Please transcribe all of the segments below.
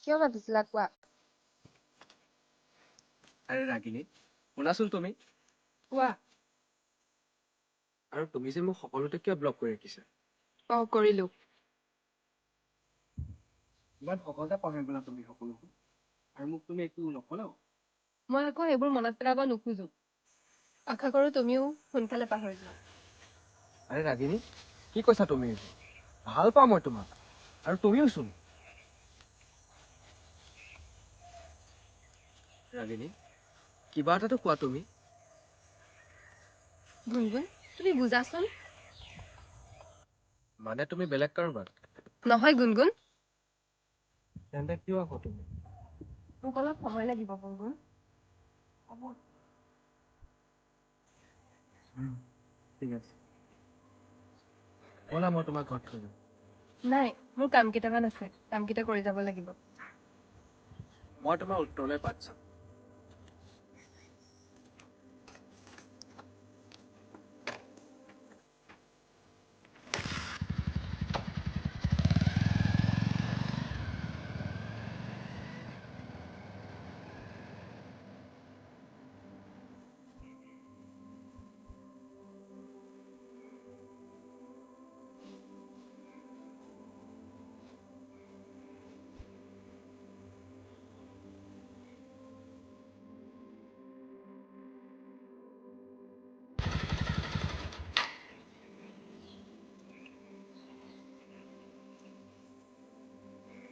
কিয় মাতিছিলা কোৱা? আৰে ৰাগিনী শুনাচোন তুমি কোৱা। আৰু তুমি যে মোক সকলোতে কিয় ব্লক কৰি ৰাখিছা কৰিলো। ইমান সহজে পাহৰি গলা তুমি সকলোবোৰ আৰু মোক তুমি একো নকলাও মই আকৌ সেইবোৰ মনত পেলাব নোখোজো। আশা কৰো তুমিও সোনকালে পাহৰি যোৱা। আৰে ৰাগিনী কি কৈছা তুমি এইবোৰ? ভাল পাওঁ মই তোমাক আৰু তুমিও চোন ৰাগিনী কিবা এটাতো কোৱা তুমি গুণগুণ তুমি বুজাচোন। মানে তুমি বেলেগ কাৰোবাক নহয় গুণগুণ, তেন্তে কিয় আকৌ তুমি মোক অলপ সময় লাগিব গুণগুণ। ঠিক আছে ব'লা মই তোমাক ঘৰত থৈ যাম নাই, মোৰ কাম কেইটামান আছে, কাম কেইটা কৰি যাব লাগিব। মই তোমাৰ উত্তৰলৈ বাট চাম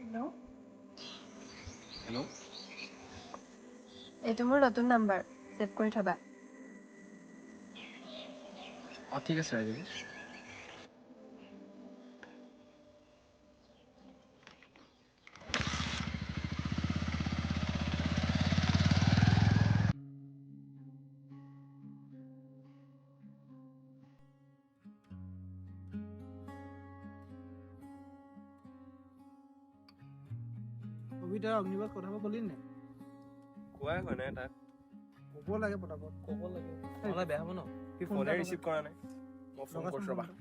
হেল্ল', হেল্ল' এইটো মোৰ নতুন নাম্বাৰ, ছেভ কৰি থবা। অঁ ঠিক আছে ৰাগিনী কবিতা অগ্নিবাদ কথাবোৰ কলি নাই? কোৱাই হয় নাই তাক ক'ব লাগে পটাপট। ক'ব লাগে নহ'লে বেয়া হ'ব ন সি ফোন ফোনে এটা ৰিচিভ কৰা নাই মই ফোন লগাচোন কৰিছোঁ ৰ'বা ফোনটো।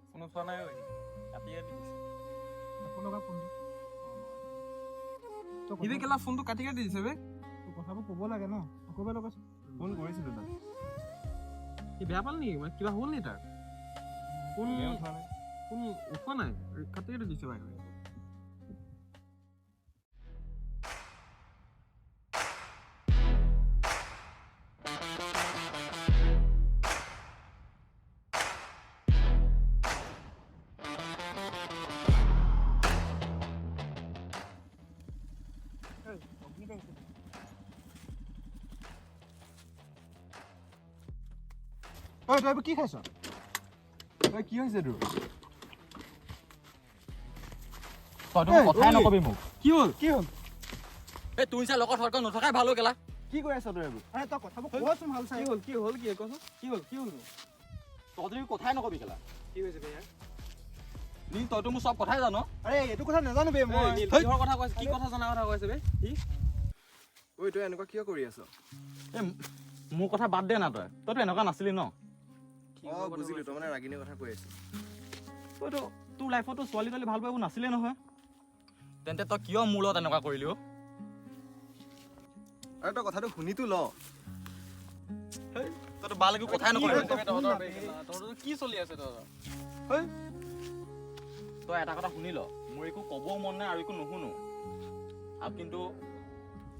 ফোন উঠোৱা নাই ঐ কাটিয়ে দি দিছে আকৌ লগা ফোনটো। তই সি কেলা ফোনটো কাটি কাটি দিছে বে কথাবোৰ ক'ব লাগে ন, আকৌ এবাৰ লগাচোন। ফোন কৰিছিলোঁ তাক সি বেয়া পালে নেকি? কিবা হ'ল নি তাৰ? ফোন ফোনে উঠোৱা নাই ফোন উঠোৱা নাই, কাটি কাটি দিছে বাইক। ঐ তই এইবোৰ কি খাইছ? ঐ কি হৈছে তোৰ তই কথাই নকবি মোক। কি হ'ল কি হ'ল? এই তুই চা লগত হৰকৈ নথকাই ভাল হৈ গেলা। কি কৰি আছ তই এইবোৰ আৰে তই কথাবোৰ কোৱাচোন ভাল চাই। কি হ'ল কি কচোন কি হ'ল তই তুমি কথাই নকবি গেলা। কি হৈছে বে ইয়াৰ নীল তইতো মোৰ চব কথাই জানো। আৰে এইটো কথা নাজানো বে মই। কিহৰ কথা কৈছে? কি কথা জনা কথা কৈছে বে? ঐ তই এনেকুৱা কিয় কৰি আছ এই মোৰ কথা বাদ দে না তই। তইতো এনেকুৱা নাছিলি ন। অঁ বুজিলোঁ তই মানে ৰাগিনীৰ কথা কৈ আছ তইতো তোৰ লাইফতো ছোৱালী তোৱালী ভাল পাব নাছিলে নহয়। তেন্তে তই কিয় মোৰ লগত এনেকুৱা কৰিলি অ'? আৰু তই কথাটো শুনিতো ল তইতো ভাল একো কথাই নকবি। তহঁতৰ কি চলি আছে তহঁতৰ তই এটা কথা শুনি ল, মোৰ একো ক'বও মন নাই আৰু একো নুশুনো। আৰু কিন্তু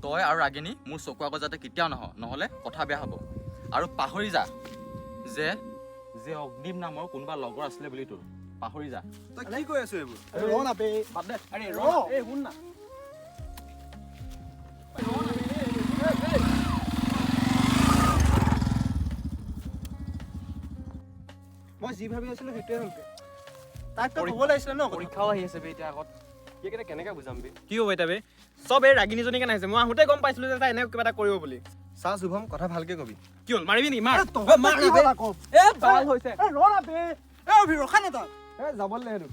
তই আৰু ৰাগিনী মোৰ চকু আগত যাতে কেতিয়াও নহ'লে কথা বেয়া হ'ব। আৰু পাহৰি যা যে অগ্নিম নামৰ কোনোবা লগৰ আছিলে বুলি তোৰ। পাহৰি যা। তই কি কৈ আছ এইবোৰ ৰ না বে। বাদ দে। আৰে ৰ। এই শুন না। মই যি ভাবি আছিলো সেইটোৱে হ'ল বে। তাক তই ক'ব লাগিছিলে ন। পৰীক্ষাও আহি আছে বে এতিয়া আগত সি কেতিয়া কেনেকৈ বুজাম বে কি হ'ব এতিয়া বে? চব এই ৰাগিনীজনী কেনে আহিছে? মই আহোঁতে গম পাইছিলো যে তাই এনেকৈ কিবা এটা কৰিব বুলি। চা শুভম কথা ভালকে কবি কি হ'ল? মাৰিবি নেকি? মাৰ। তই মাৰ কি বে। হ'ল আকৌ? ভাল হৈছে। ৰ না বে। অভি ৰখা না তাক। যাবলৈ সেইটো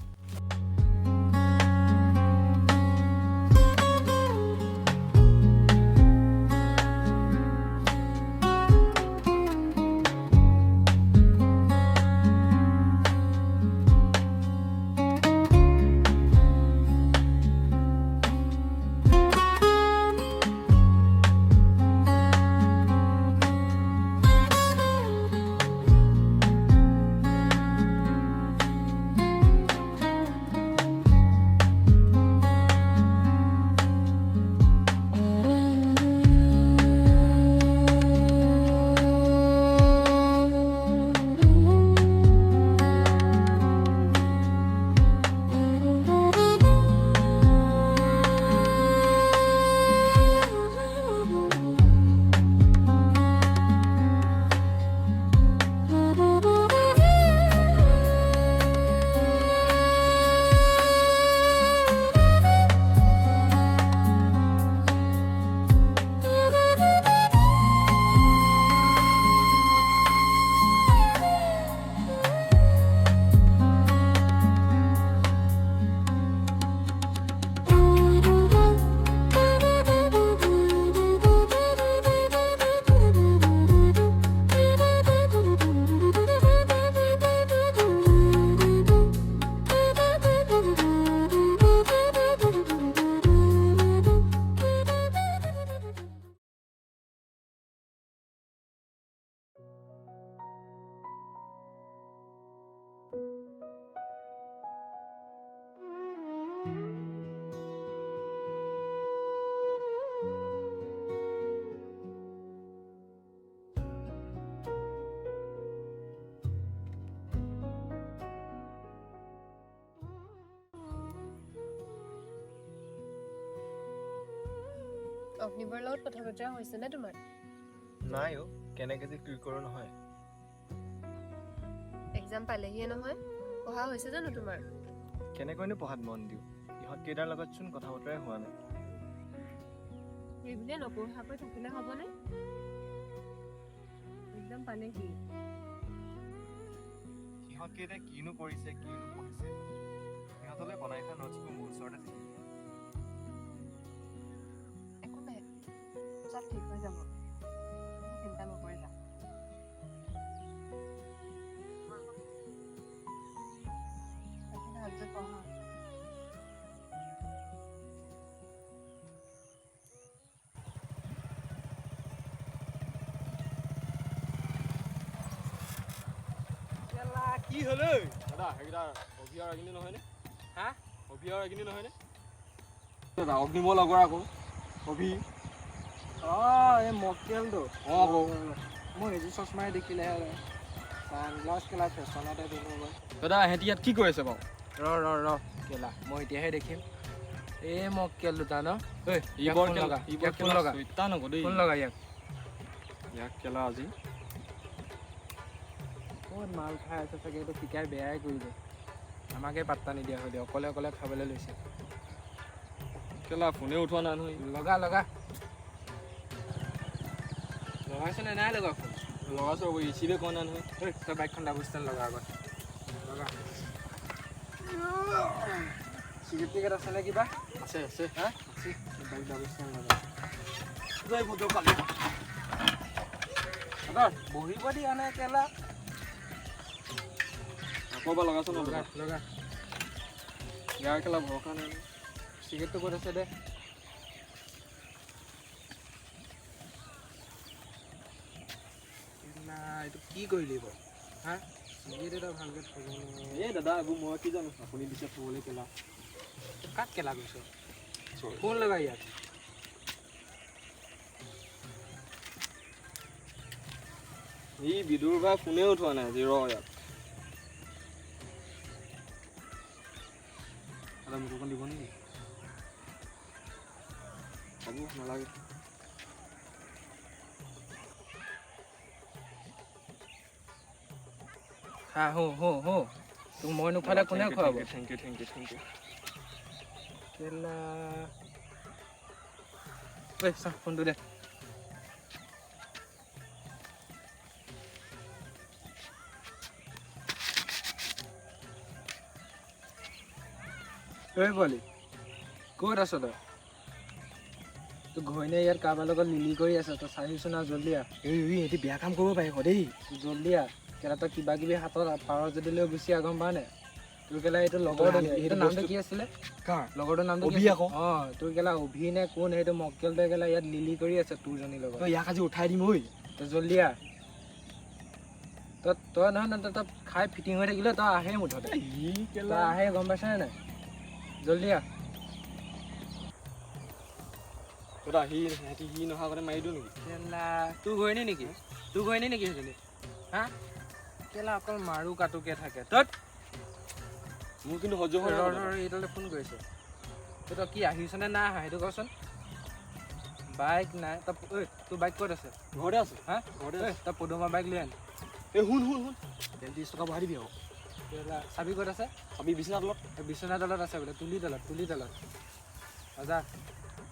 অগ্নিবৰ লগত কথা বতৰা হৈছে নে তোমাৰ? নাই অ' কেনেকে যে কি কৰোঁ নহয়। এক্সাম পালেহিয়ে নহয়, পঢ়া হৈছে জানো তোমাৰ? কেনেকৈনো পঢ়াত মন দিওঁ, ইহঁতকেইটাৰ লগতচোন কথা বতৰাই হোৱা নাই। সেই বুলিয়ে নপঢ়াকৈ থাকিলে হ'বনে? এক্সাম পালেহি। সিহঁতকেইটাই কিনো কৰিছে কিনো পঢ়িছে, সিহঁতলৈ বনাই থোৱা নোটছবোৰ মোৰ ওচৰতে থাকিব। একো নাই, চব ঠিক হৈ যাব। চিন্তা নকৰিবা। বাকী ভালকৈ পঢ়া। কি হ'ল ঐ দাদা? সেইকেইটা অভি আৰু ৰাগিনী নহয়নে? হা? অভি আৰু ৰাগিনী নহয়নে? দাদা অগ্নি মোৰ লগৰ আকৌ অভি। এই মকটেলটো মোৰ এযোৰ চশমাই দেখিলে ছানগ্লাছ কেলা ফেশ্বনতে দেখিব। দাদা সিহঁতি ইয়াত কি কৰিছে বাৰু? ৰ কেলা মই এতিয়াহে দেখিম। এই মকটেল দুটা ন? ঐ ইয়াক ফোন ফোন লগা, ইয়াক ফোন লগা, ফোন লগা ইয়াক। ইয়াক কেলা আজি ক'ত মাল খাই আছে চাগে, এইটো শিকাই বেয়াই কৰিব। আমাকে পাত্তা নিদিয়া হৈ দিয়ে, অকলে অকলে খাবলৈ লৈছে। কেলা ফোনে উঠোৱা নাই নহয়। লগা লগাইছেনে নাই লগা ফোন? লগাইছো আকৌ ৰিচিভে কৰা নাই নহয়। ঐ তই বাইকখন ডাবল ষ্টেণ্ড লগা আগত লগা। চিগাৰেট টিকেট আছে নে কিবা? আছে আছে। হা আছে, বাইক ডাবল ষ্টেণ্ড লগা। বহিব দিয়া নাই কেলা। আকৌ এবাৰ লগাইছো ন লগা দাদা। লগা। ইয়াৰ কেলা ভৰসা নাই। চিগাৰেটটো ক'ত আছে দে। এইটো কি কৰিলি বাৰু? হা চিগাৰেট এটা ভালকৈ থ'ব নোৱাৰো। এই দাদা এইবোৰ মই কি জানো, আপুনি দিছে থবলৈ কেলা। কাক কেলা গৈছ? কোন লগা ইয়াত? ই বিদুৰ বা ফোনে উঠোৱা নাই আজি। ৰ ইয়াত দাদা মোক অকণ দিব নেকি? হ'ব নালাগে। হা হো তোক মই নোখোৱালে কোনে খুৱাব? Thank you thank you thank you. কেলা ঐ চা ফোনটো দে। ঐ পোৱালি ক'ত আছ তই? তোৰ ঘৈণীয়ে ইয়াত কাৰোবাৰ লগত লিলি কৰি আছে, তই চাহিচোন আৰু জল্দি আহ। সিহঁতি বেয়া কাম কৰিব পাৰিব দেই। জল্দি আহ, কেলা তই কিবা কিবি হাতত পাৰ যদি লৈ গুচি আহ, গম পাৱ নাই? তোৰ কেলা এইটো লগৰটো এইটো নামটো কি আছিলে? কাৰ? লগৰটোৰ নামটো অভি আকৌ। অঁ তোৰ কেলা অভি নে কোন সেইটো মক্কেলটোৱে কেলা ইয়াত লিলি কৰি আছে তোৰজনীৰ লগত। তই ইয়াক আজি উঠাই দিম ঐ। তই জল্দি আহ। তই নহয় তই খাই ফিটিং হৈ থাকিলে তই আহে মুঠতে। তই আহে গম পাইছনে নাই? জল্দি আহ। দাদা সিহঁতি নহা আগতে মাৰি দিওঁ নেকি? কেলা তোৰ ঘৈণী নেকি? তোৰ ঘৈণী নেকি সেইজনী? হা কেলা অকল মাৰো কাটোকে থাকে। তই মোৰ কিন্তু সহ্য হয় এইডালে ফোন কৰিছে। তই কি আহিছনে নাই আহা সেইটো কচোন। বাইক নাই তই ঐ তোৰ বাইক ক'ত আছে? ঘৰতে আছো। হা ঘৰতে ঐ তই পদুমা বাইক লৈ আন। এই শুন 30 টকা বঢ়াই দিবি আকৌ। কেলা চাবি ক'ত আছে? চাবি বিচনা তলত। বিচনা তলত আছে বোলে, তুলি তলত। যা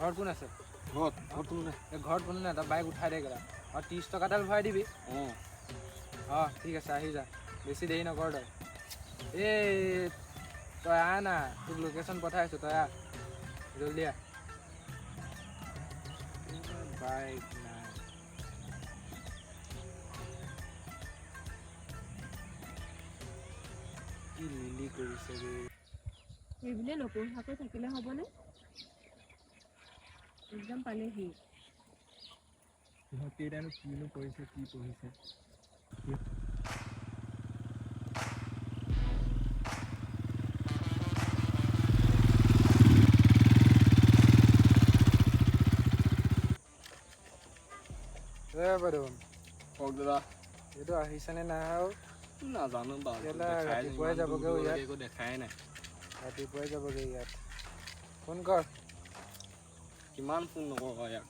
ঘৰত কোন আছে? ঘৰত কোনো নাই। ঘৰত কোনো নাই, তই বাইক উঠাই দে কেলা আৰু 30 টকাডাল ভৰাই দিবি। অঁ অঁ ঠিক আছে আহি যা, বেছি দেৰি নকৰ তই। এই তই আহ না, তোক লোকেশ্যন পঠাইছোঁ, তই আহ জল্দি আহ। বাইক নাই। কি লিলি কৰিছে ৰে। সেই বুলিয়ে নপঢ়াকৈ থাকিলে হ'বনে? এক্সাম পালেহি। সিহঁতকেইটানো কিনো কৰিছে কি পঢ়িছে। বাইদেউ কওক দাদা। এইটো আহিছেনে নাই আৰু? নাজানো বাৰু। কেলা ৰাতিপুৱাই যাবগৈ ইয়াত। একো দেখাই নাই। ৰাতিপুৱাই যাবগৈ ইয়াত। ফোন কৰ। কিমান ফোন নকৰোঁ ইয়াক।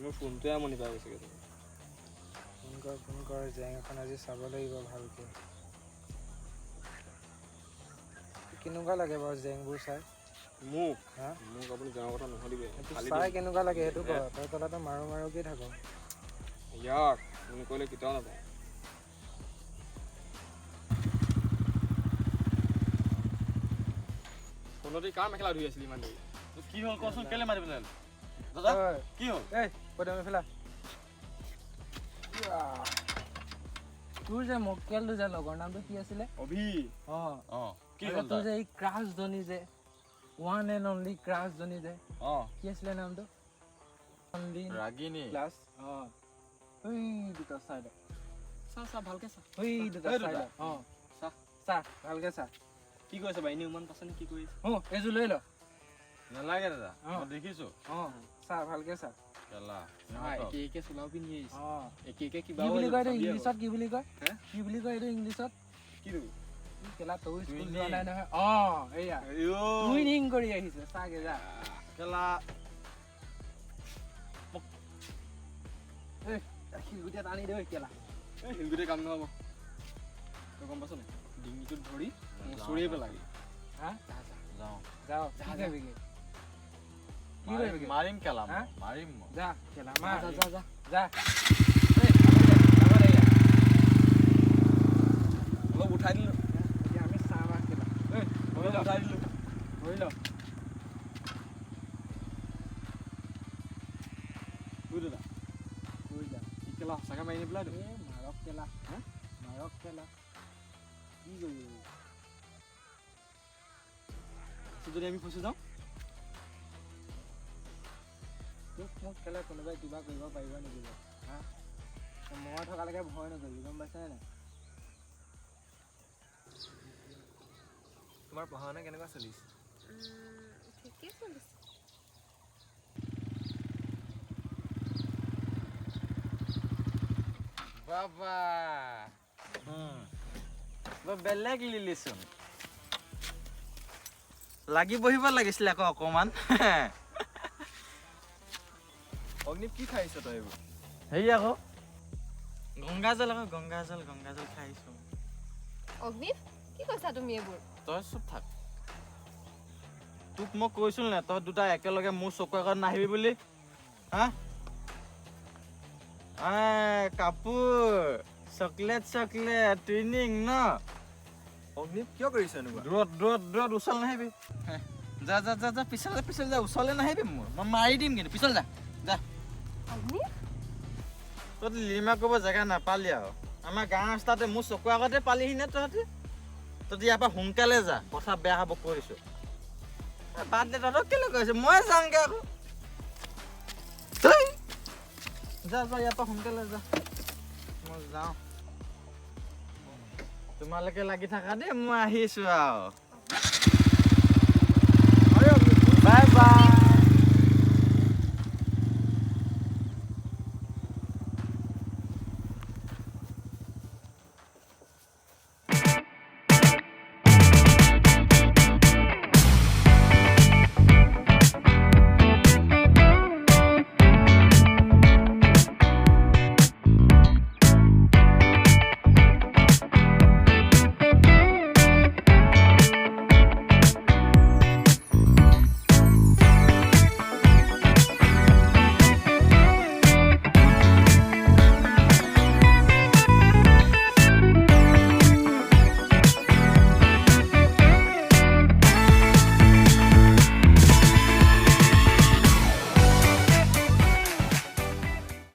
মোৰ ফোনটোৱে আমনি পাই গৈছেগৈ তুমি। ফোন কৰ জেং এখন আজি চাব লাগিব ভালকে। কেনেকুৱা লাগে বাৰু জেংবোৰ চাই? মোক হা মোক আপুনি জেঙৰ কথা নুসুধিবে খালি চাই কেনেকুৱা লাগে সেইটো ক। তই তলাটো মাৰোকে থাক। ইয়াক আপুনি কৰিলে কেতিয়াও নাপাওঁ। ফোনতে কাৰ মেখেলা ধুই আছিলি ইমান দেৰি? কি হ'ল কচোন, কেলে মাতি পেলালি? দাদা কি হ'ল? এই পদমী ফেলা। তোৰ যে মক্কেলটো যে লগৰ নামটো কি আছিলে? অভি কি আৰু হ'ল তোৰ যে এই ক্ৰাছ ধনী যে ওৱান এণ্ড অনলি ক্ৰাছ ধনী যে কি আছিলে নামটো? ৰাগিনী। প্লাছ ওই দুটা চাইডত চা ভালকে চা। ওই দুটা এই দুটা? চাইডত চা। চা ভালকে চা। কি কৰিছে বা এনেই উমান পাছেনে কি কৰিছে? এইযোৰ লৈ ল। নালাগে দাদা, অ। মই দেখিছো। চা ভালকে চা। কেলা একে একে চোলাও পিন্ধি আহিছে। একে একে কিবা কি বুলি কয় এইটো ইংলিছত? কি বুলি কয় হে? কি বুলি কয় এইটো ইংলিছত? কি কেলা তই স্কুল Twinning. যোৱা নাই নহয়। এইয়া টুইনিং কৰি আহিছে। চাগে যা। কেলা শিলগুটিত আনি দে কেলা। শিলগুটি কাম নহ'ব। তই গম পাইছ নাই? ডিঙিটোত ধৰি মচুৰিয়ে পেলাবি। হা যাওঁ। যাও কি কৰিবিগে? কি কৰিবিগে? মাৰিম কেলা, হা? মাৰিম মই। যা কেলা মাৰ। যা যা অলপ উঠাই দিলোঁ। এতিয়া আমি চাহ মাৰ কেলা। উঠাই দিলোঁ। ধৰি ল। দাদা ধৰি যা। কি কেলা সঁচাকৈ মাৰি নিপেলাই তো। মাৰক কেলা। মাৰক কেলা। কি কৰিবি? যদি আমি ফচি যাওঁ? তোক মোক কেলা কোনোবাই কিবা কৰিব পাৰিব নেকি বাৰু? হা মই থকালৈকে ভয় নকৰিবি, গম পাইছনে নাই? তোমাৰ পঢ়া শুনা কেনেকুৱা চলিছে? ঠিকেই চলিছে। বাবা বেলেগ লিলিচোন। লাগি বহিব লাগিছিলে আকৌ অকমান। অগ্নিত কি খাইছ তই এইবোৰ? হেৰি আকৌ গংগাজল খাইছো। অগ্নিত কি কৈছা তুমি এইবোৰ? তই চুপ থাক। তোক মই কৈছিল নে তই দুটা একেলগে মোৰ চকু আগত নাহিবি বুলি? হা কাপোৰ চকলেট টুইনিং ন? অগ্নিত কিয় কৰিছ এনেকুৱা? দূৰত ওচৰ নাহিবি। যা পিছলে যা, ওচৰলে নাহিবি মোৰ, মই মাৰি দিম কিন্তু। পিছলে যা। অগ্নিত তহঁতি লিলিমা কৰিব জেগা নাপালি আৰু। আমাৰ গাঁৱৰ ৰাস্তাতে মোৰ চকু আগতে পালিহি নে তহঁতি? তহঁতি ইয়াৰ পৰা সোনকালে যা, কথা বেয়া হ'ব কৈছো। বাদ দে, তহঁতক কেলে কৈছে, মই যামগে আকৌ। যা ইয়াৰ পৰা সোনকালে যা, মই যাওঁ। তোমালোকে লাগি থাকা দেই, মই আহিছো আৰু।